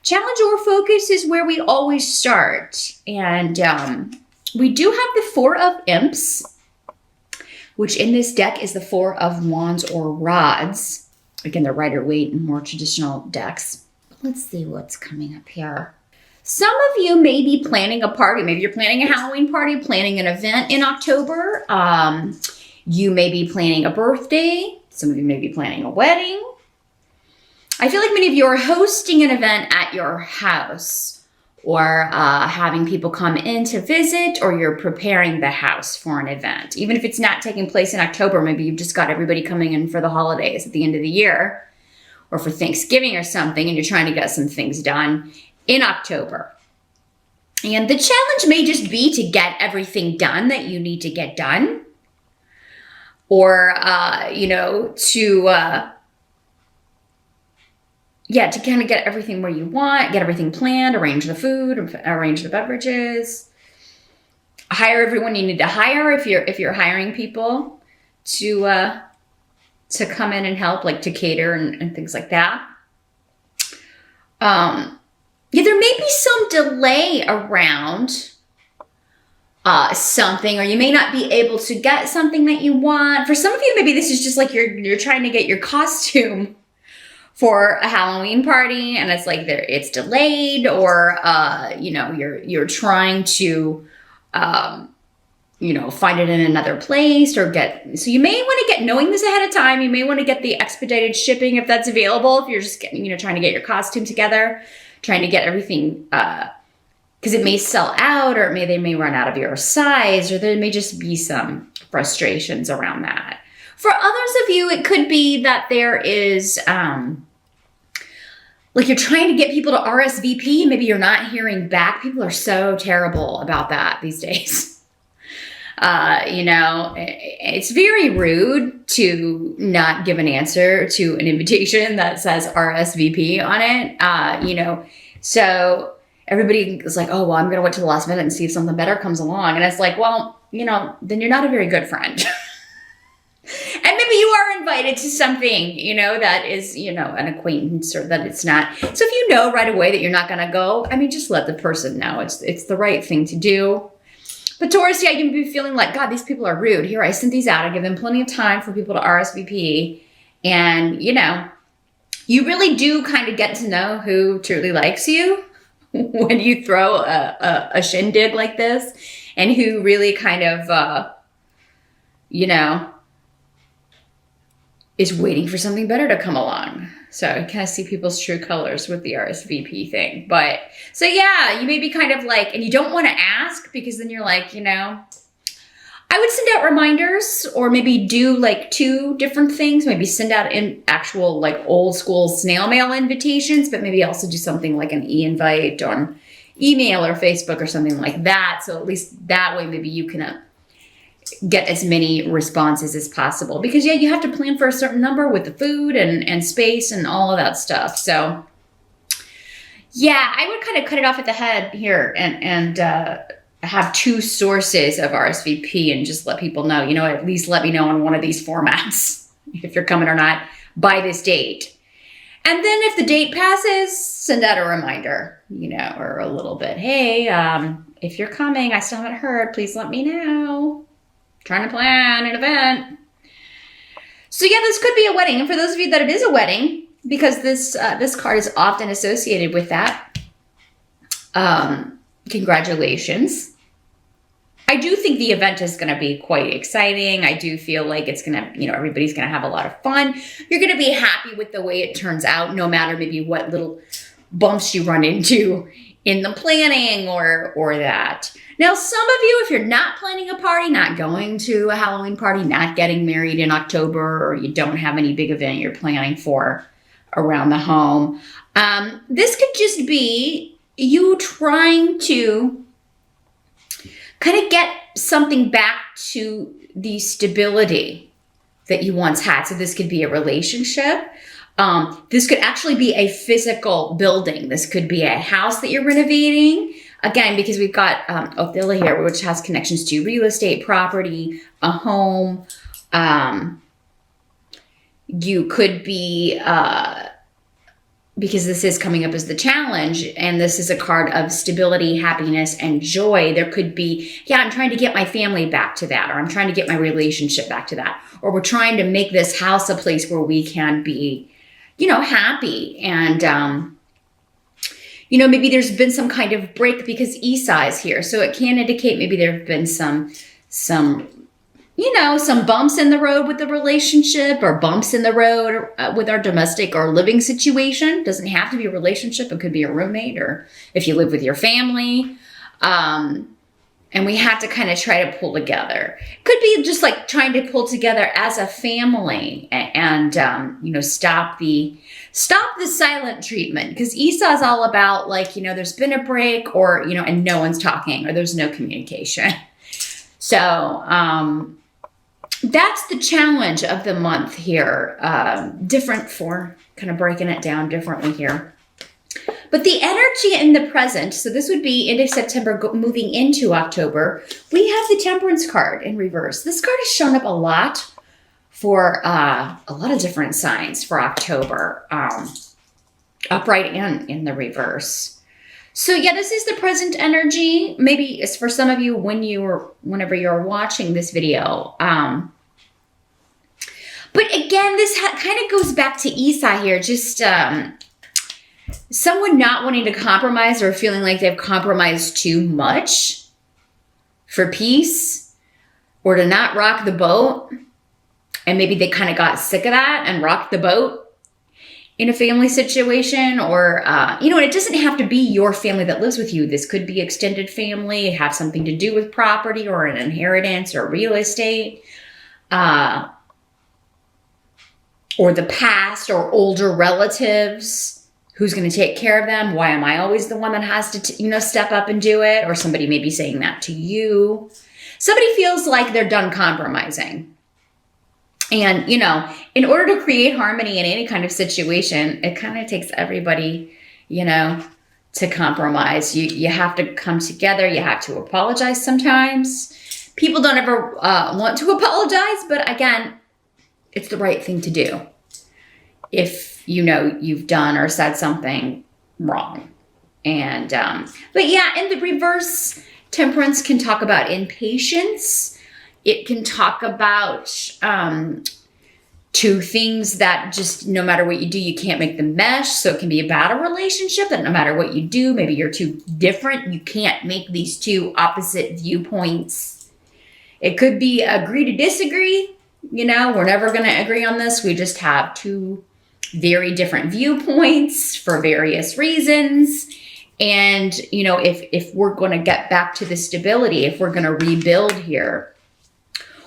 Challenge or focus is where we always start. And we do have the Four of Imps, which in this deck is the Four of Wands or Rods. Again, they're Rider-Waite and more traditional decks. Let's see what's coming up here. Some of you may be planning a party. Maybe you're planning a Halloween party, planning an event in October. You may be planning a birthday. Some of you may be planning a wedding. I feel like many of you are hosting an event at your house, or having people come in to visit, or you're preparing the house for an event. Even if it's not taking place in October, maybe you've just got everybody coming in for the holidays at the end of the year, or for Thanksgiving or something, and you're trying to get some things done in October. And the challenge may just be to get everything done that you need to get done, or, to kind of get everything where you want, get everything planned, arrange the food, arrange the beverages, hire everyone you need to hire if you're hiring people to come in and help, like to cater and things like that. There may be some delay around something, or you may not be able to get something that you want. For some of you, maybe this is just like you're trying to get your costume for a Halloween party, and it's like it's delayed, or you're trying to find it in another place, or so you may want to knowing this ahead of time, you may want to get the expedited shipping if that's available, if you're just trying to get your costume together, trying to get everything, because it may sell out, or they may run out of your size, or there may just be some frustrations around that. For others of you, it could be that there is, you're trying to get people to RSVP, and maybe you're not hearing back. People are so terrible about that these days. It's very rude to not give an answer to an invitation that says RSVP on it. So everybody is like, oh, well, I'm going to wait till the last minute and see if something better comes along. And it's like, well, then you're not a very good friend. And maybe you are invited to something, that is, an acquaintance, or that it's not. So if you know right away that you're not going to go, just let the person know. It's the right thing to do. But Taurus, you can be feeling like, God, these people are rude. Here, I sent these out. I give them plenty of time for people to RSVP. And, you really do kind of get to know who truly likes you when you throw a shindig like this, and who really kind of, is waiting for something better to come along. So I kind of see people's true colors with the RSVP thing. But so you may be kind of like, and you don't want to ask, because then you're like, I would send out reminders, or maybe do like two different things. Maybe send out in actual like old school snail mail invitations, but maybe also do something like an e-invite on email or Facebook or something like that. So at least that way, maybe you can get as many responses as possible, because you have to plan for a certain number with the food and space and all of that stuff. So I would kind of cut it off at the head here and have two sources of RSVP, and just let people know, at least let me know on one of these formats if you're coming or not by this date. And then if the date passes, send out a reminder, or a little bit, hey, if you're coming, I still haven't heard, please let me know. Trying to plan an event. So this could be a wedding. And for those of you that it is a wedding, because this card is often associated with that, congratulations. I do think the event is going to be quite exciting. I do feel like it's going to, everybody's going to have a lot of fun. You're going to be happy with the way it turns out, no matter maybe what little bumps you run into in the planning or that. Now, some of you, if you're not planning a party, not going to a Halloween party, not getting married in October, or you don't have any big event you're planning for around the home, this could just be you trying to kind of get something back to the stability that you once had. So this could be a relationship. This could actually be a physical building. This could be a house that you're renovating. Again, because we've got Othila here, which has connections to real estate, property, a home. You could be because this is coming up as the challenge, and this is a card of stability, happiness, and joy. There could be, yeah, I'm trying to get my family back to that, or I'm trying to get my relationship back to that, or we're trying to make this house a place where we can be, happy. And, maybe there's been some kind of break because Esau is here. So it can indicate maybe there have been some bumps in the road with the relationship, or bumps in the road with our domestic or living situation. Doesn't have to be a relationship. It could be a roommate, or if you live with your family. And we have to kind of try to pull together. Could be just like trying to pull together as a family and stop the silent treatment, because Esau's all about there's been a break, or, and no one's talking, or there's no communication. So, that's the challenge of the month here. Different for kind of breaking it down differently here. But the energy in the present, so this would be end of September moving into October, we have the Temperance card in reverse. This card has shown up a lot for a lot of different signs for October, upright and in the reverse. So yeah, this is the present energy. Maybe it's for some of you whenever you're watching this video. But again, this kind of goes back to Esau here. Just someone not wanting to compromise, or feeling like they've compromised too much for peace, or to not rock the boat. And maybe they kind of got sick of that and rocked the boat in a family situation, or, and it doesn't have to be your family that lives with you. This could be extended family, have something to do with property or an inheritance or real estate, or the past, or older relatives. Who's going to take care of them? Why am I always the one that has to, step up and do it? Or somebody may be saying that to you. Somebody feels like they're done compromising. And, in order to create harmony in any kind of situation, it kind of takes everybody, to compromise. You have to come together. You have to apologize sometimes. People don't ever want to apologize, but again, it's the right thing to do if you've done or said something wrong. And but yeah, in the reverse, Temperance can talk about impatience. It can talk about two things that just, no matter what you do, you can't make them mesh. So it can be about a relationship that no matter what you do, maybe you're too different. You can't make these two opposite viewpoints. It could be agree to disagree. We're never going to agree on this. We just have two very different viewpoints for various reasons. And, if we're going to get back to the stability, if we're going to rebuild here,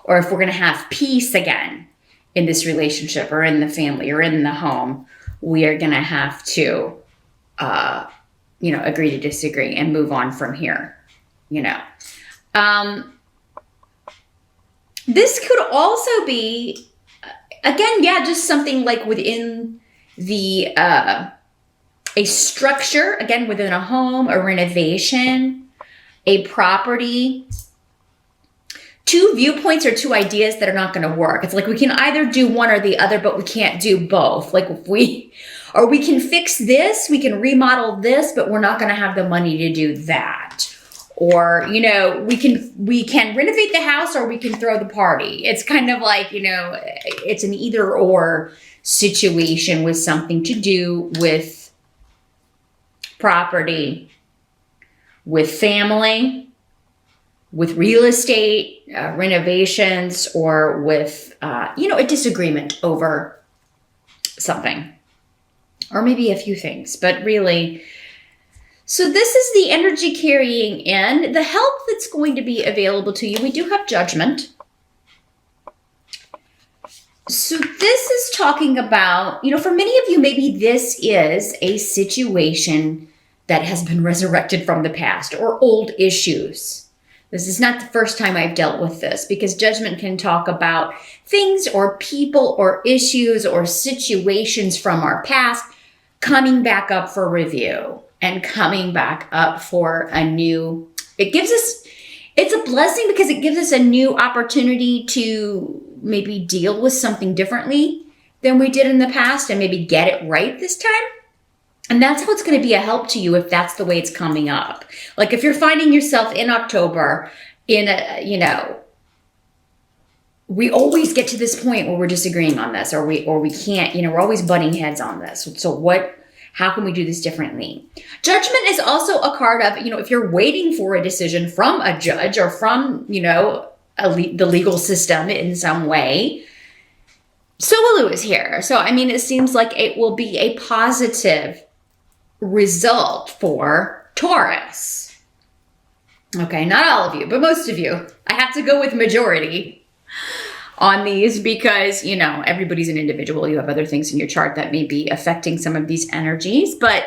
or if we're going to have peace again in this relationship, or in the family, or in the home, we are going to have to, agree to disagree and move on from here, This could also be, again, yeah, just something like within the, a structure, again, within a home, a renovation, a property, two viewpoints or two ideas that are not going to work. It's like we can either do one or the other, but we can't do both. Like we can fix this, we can remodel this, but we're not going to have the money to do that. Or, we can renovate the house, or we can throw the party. It's kind of like, it's an either or situation with something to do with property, with family, with real estate, renovations, or with, a disagreement over something, or maybe a few things, but really. So this is the energy carrying in. The help that's going to be available to you. We do have Judgment. So this is talking about, for many of you, maybe this is a situation that has been resurrected from the past, or old issues. This is not the first time I've dealt with this, because Judgment can talk about things or people or issues or situations from our past coming back up for review. And coming back up for a new, it's a blessing because it gives us a new opportunity to maybe deal with something differently than we did in the past, and maybe get it right this time. And that's how it's going to be a help to you if that's the way it's coming up. Like if you're finding yourself in October in a, we always get to this point where we're disagreeing on this, or we can't, we're always butting heads on this. So how can we do this differently? Judgment is also a card of, if you're waiting for a decision from a judge or from, the legal system in some way. Sulu is here. So, it seems like it will be a positive result for Taurus. Okay, not all of you, but most of you. I have to go with majority on these because, everybody's an individual. You have other things in your chart that may be affecting some of these energies. But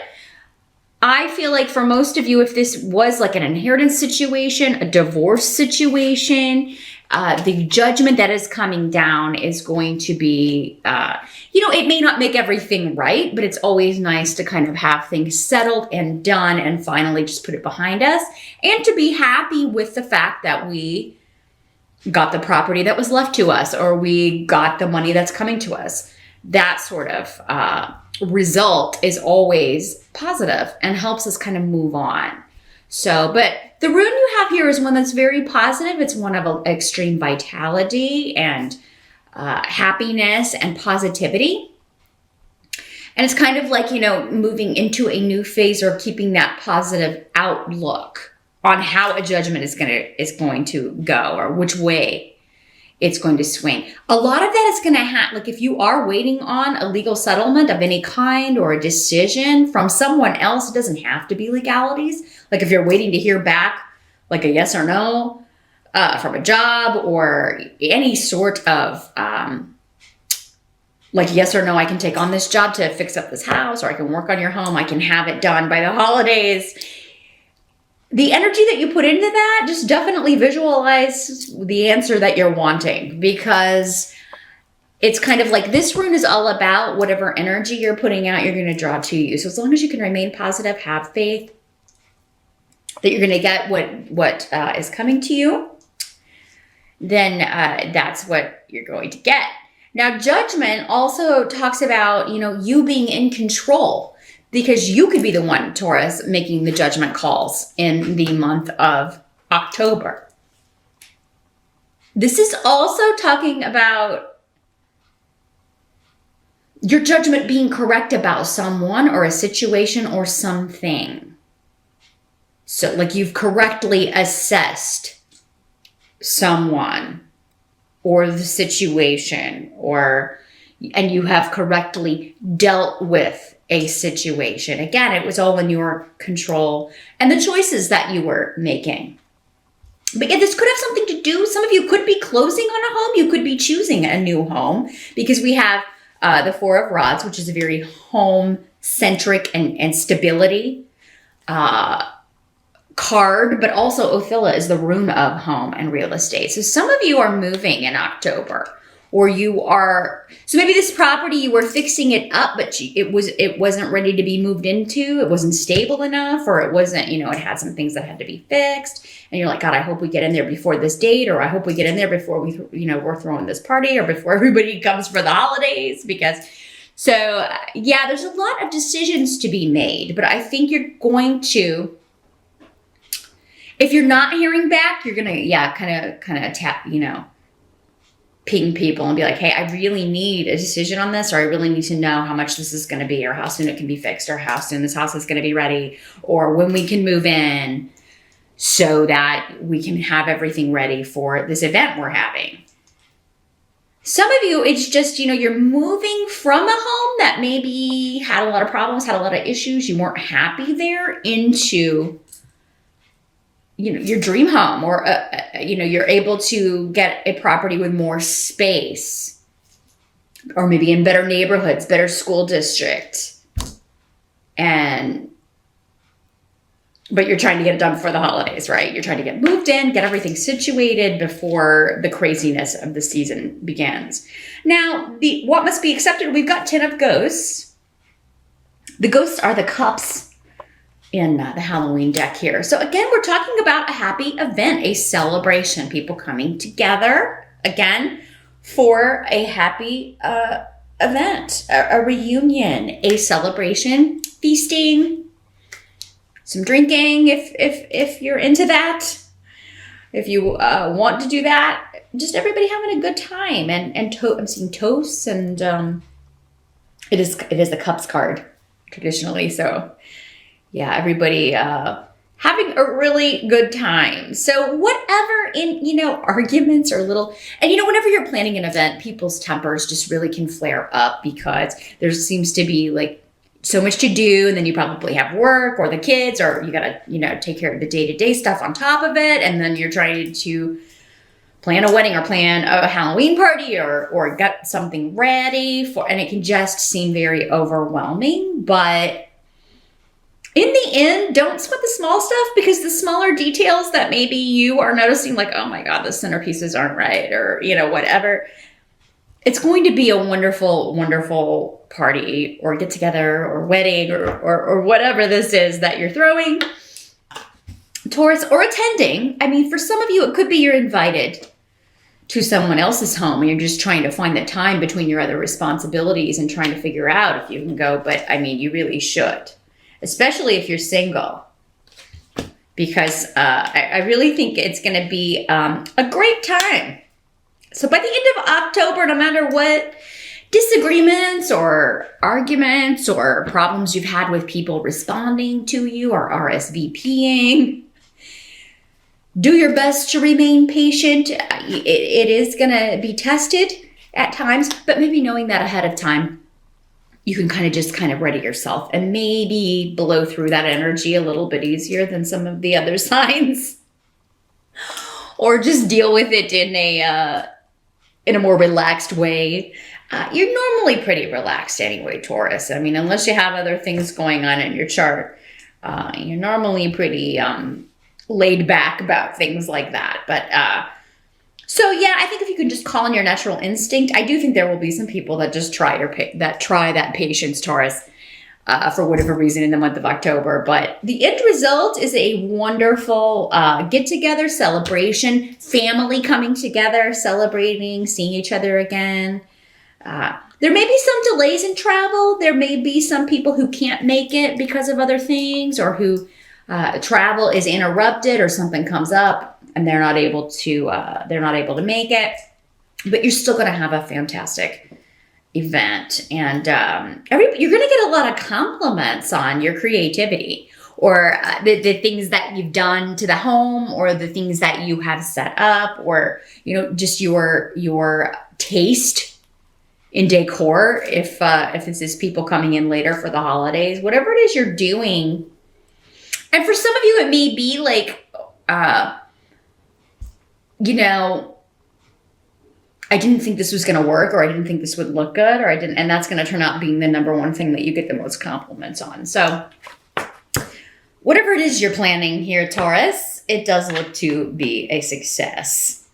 I feel like for most of you, if this was like an inheritance situation, a divorce situation, the judgment that is coming down is going to be, it may not make everything right, but it's always nice to kind of have things settled and done and finally just put it behind us and to be happy with the fact that we got the property that was left to us or we got the money that's coming to us. That sort of result is always positive and helps us kind of move on. So, but the rune you have here is one that's very positive. It's one of extreme vitality and happiness and positivity. And it's kind of like, moving into a new phase or keeping that positive outlook on how a judgment is going to go or which way it's going to swing. A lot of that is going to happen. Like if you are waiting on a legal settlement of any kind or a decision from someone else, it doesn't have to be legalities. Like if you're waiting to hear back, like a yes or no from a job or any sort of like yes or no, I can take on this job to fix up this house, or I can work on your home. I can have it done by the holidays. The energy that you put into that, just definitely visualize the answer that you're wanting, because it's kind of like this rune is all about whatever energy you're putting out, you're going to draw to you. So as long as you can remain positive, have faith that you're going to get what is coming to you, then that's what you're going to get. Now, judgment also talks about, you being in control. Because you could be the one, Taurus, making the judgment calls in the month of October. This is also talking about your judgment being correct about someone or a situation or something. So like you've correctly assessed someone or the situation, and you have correctly dealt with a situation. Again, it was all in your control and the choices that you were making. But yeah, this could have something to do. Some of you could be closing on a home. You could be choosing a new home because we have the Four of Rods, which is a very home-centric and stability card, but also Othilla is the rune of home and real estate. So some of you are moving in October. Or so maybe this property, you were fixing it up, but it wasn't ready to be moved into. It wasn't stable enough, or it wasn't, it had some things that had to be fixed. And you're like, God, I hope we get in there before this date, or I hope we get in there before we're throwing this party, or before everybody comes for the holidays. There's a lot of decisions to be made, but I think you're going to, if you're not hearing back, you're going to, kind of tap, ping people and be like, hey, I really need a decision on this, or I really need to know how much this is going to be, or how soon it can be fixed, or how soon this house is going to be ready, or when we can move in so that we can have everything ready for this event we're having. Some of you, it's just, you're moving from a home that maybe had a lot of problems, had a lot of issues, you weren't happy there, into your dream home, or, you're able to get a property with more space, or maybe in better neighborhoods, better school district. But you're trying to get it done before the holidays, right? You're trying to get moved in, get everything situated before the craziness of the season begins. Now, what must be accepted? We've got 10 of ghosts. The ghosts are the cups in the Halloween deck here. So again, we're talking about a happy event, a celebration, people coming together again for a happy event, a reunion, a celebration, feasting, some drinking if you're into that. If you want to do that, just everybody having a good time, and I'm seeing toasts, and it is the cups card traditionally. So yeah, everybody having a really good time. So whatever in arguments or little, and whenever you're planning an event, people's tempers just really can flare up because there seems to be like so much to do, and then you probably have work or the kids, or you gotta take care of the day-to-day stuff on top of it, and then you're trying to plan a wedding or plan a Halloween party or get something ready for, and it can just seem very overwhelming. But in the end, don't sweat the small stuff, because the smaller details that maybe you are noticing, like, oh my God, the centerpieces aren't right, or whatever, it's going to be a wonderful, wonderful party or get together or wedding or whatever this is that you're throwing, Taurus, or attending. I mean, for some of you, it could be you're invited to someone else's home and you're just trying to find the time between your other responsibilities and trying to figure out if you can go. But I mean, you really should, especially if you're single, because I really think it's going to be a great time. So by the end of October, no matter what disagreements or arguments or problems you've had with people responding to you or RSVPing, do your best to remain patient. It is going to be tested at times, but maybe knowing that ahead of time, you can kind of ready yourself and maybe blow through that energy a little bit easier than some of the other signs, or just deal with it in a more relaxed way. You're normally pretty relaxed anyway, Taurus. I mean, unless you have other things going on in your chart, you're normally pretty laid back about things like that. But so yeah, I think if you can just call on your natural instinct, I do think there will be some people that just try that patience, Taurus, for whatever reason in the month of October. But the end result is a wonderful get-together celebration, family coming together, celebrating, seeing each other again. There may be some delays in travel. There may be some people who can't make it because of other things, or who travel is interrupted or something comes up and they're not able to make it. But you're still going to have a fantastic event, and you're going to get a lot of compliments on your creativity, or the things that you've done to the home, or the things that you have set up, or just your taste in decor. If this is people coming in later for the holidays, whatever it is you're doing. And for some of you, it may be like, I didn't think this was going to work, or I didn't think this would look good, or and that's going to turn out being the number one thing that you get the most compliments on. So whatever it is you're planning here, Taurus, it does look to be a success.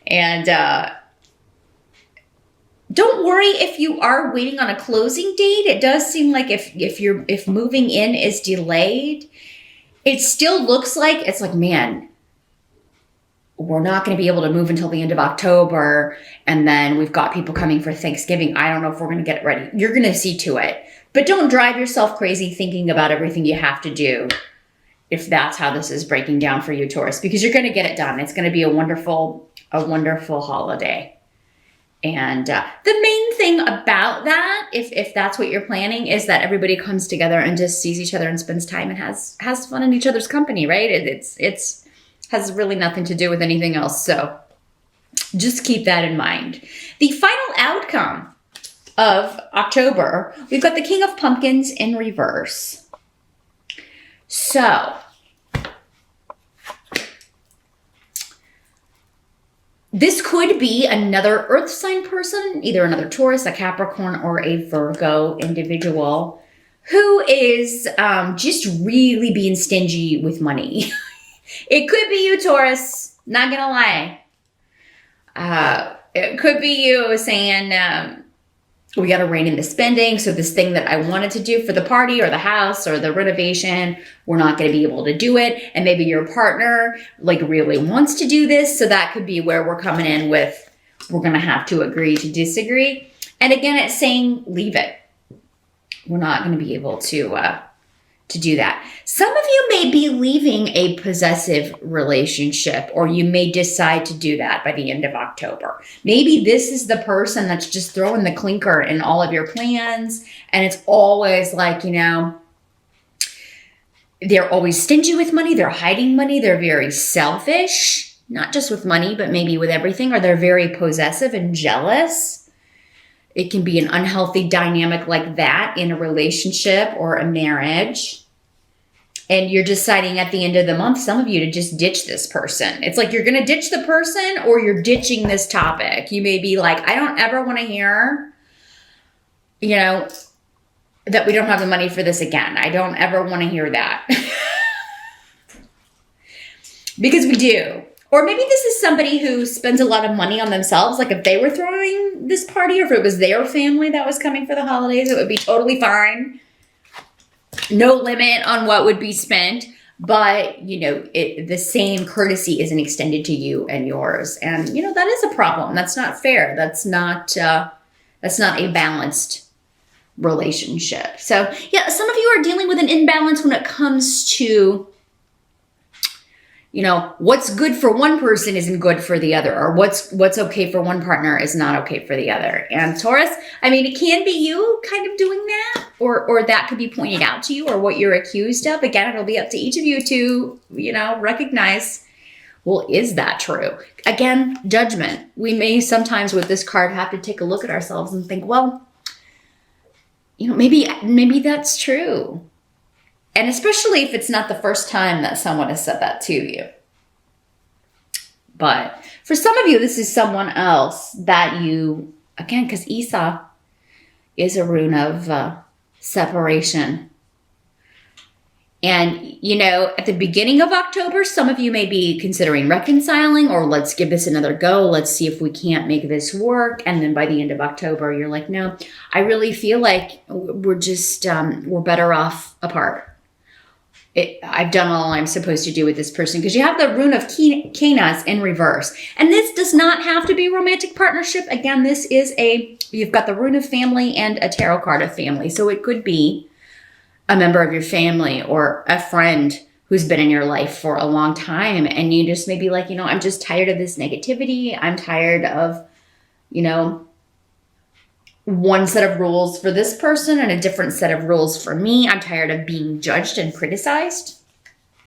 And don't worry if you are waiting on a closing date. It does seem like if moving in is delayed, it still looks like it's like, man, we're not going to be able to move until the end of October, and then we've got people coming for Thanksgiving. I don't know if we're going to get it ready. You're going to see to it. But don't drive yourself crazy thinking about everything you have to do if that's how this is breaking down for you, Taurus, because you're going to get it done. It's going to be a wonderful holiday. And the main thing about that, if that's what you're planning, is that everybody comes together and just sees each other and spends time and has fun in each other's company, right? It's has really nothing to do with anything else. So just keep that in mind. The final outcome of October, we've got the King of Pumpkins in reverse. So this could be another earth sign person, either another Taurus, a Capricorn, or a Virgo individual who is just really being stingy with money. It could be you, Taurus, not gonna lie. It could be you saying, we got to rein in the spending. So this thing that I wanted to do for the party or the house or the renovation, we're not going to be able to do it. And maybe your partner really wants to do this. So that could be where we're coming in with, we're going to have to agree to disagree. And again, it's saying leave it. We're not going to be able to do that. Some of you may be leaving a possessive relationship, or you may decide to do that by the end of October. Maybe this is the person that's just throwing the clinker in all of your plans, and it's always like, they're always stingy with money, they're hiding money, they're very selfish, not just with money, but maybe with everything, or they're very possessive and jealous. It can be an unhealthy dynamic like that in a relationship or a marriage. And you're deciding at the end of the month, some of you, to just ditch this person. It's like you're going to ditch the person or you're ditching this topic. You may be like, I don't ever want to hear, that we don't have the money for this again. I don't ever want to hear that. Because we do. Or maybe this is somebody who spends a lot of money on themselves. Like if they were throwing this party, or if it was their family that was coming for the holidays, it would be totally fine. No limit on what would be spent. But, the same courtesy isn't extended to you and yours. And, that is a problem. That's not fair. That's not a balanced relationship. So, yeah, some of you are dealing with an imbalance when it comes to, what's good for one person isn't good for the other, or what's okay for one partner is not okay for the other. And Taurus, it can be you kind of doing that, or that could be pointed out to you, or what you're accused of. Again, it'll be up to each of you to, recognize, well, is that true? Again, judgment. We may sometimes with this card have to take a look at ourselves and think, well, maybe that's true. And especially if it's not the first time that someone has said that to you. But for some of you, this is someone else that you, again, because Esau is a rune of separation. And, at the beginning of October, some of you may be considering reconciling, or let's give this another go. Let's see if we can't make this work. And then by the end of October, you're like, no, I really feel like we're just, we're better off apart. I've done all I'm supposed to do with this person, because you have the rune of Canas in reverse. And this does not have to be a romantic partnership. Again, this is you've got the rune of family and a tarot card of family. So it could be a member of your family or a friend who's been in your life for a long time. And you just may be like, I'm just tired of this negativity. I'm tired of, one set of rules for this person and a different set of rules for me. I'm tired of being judged and criticized.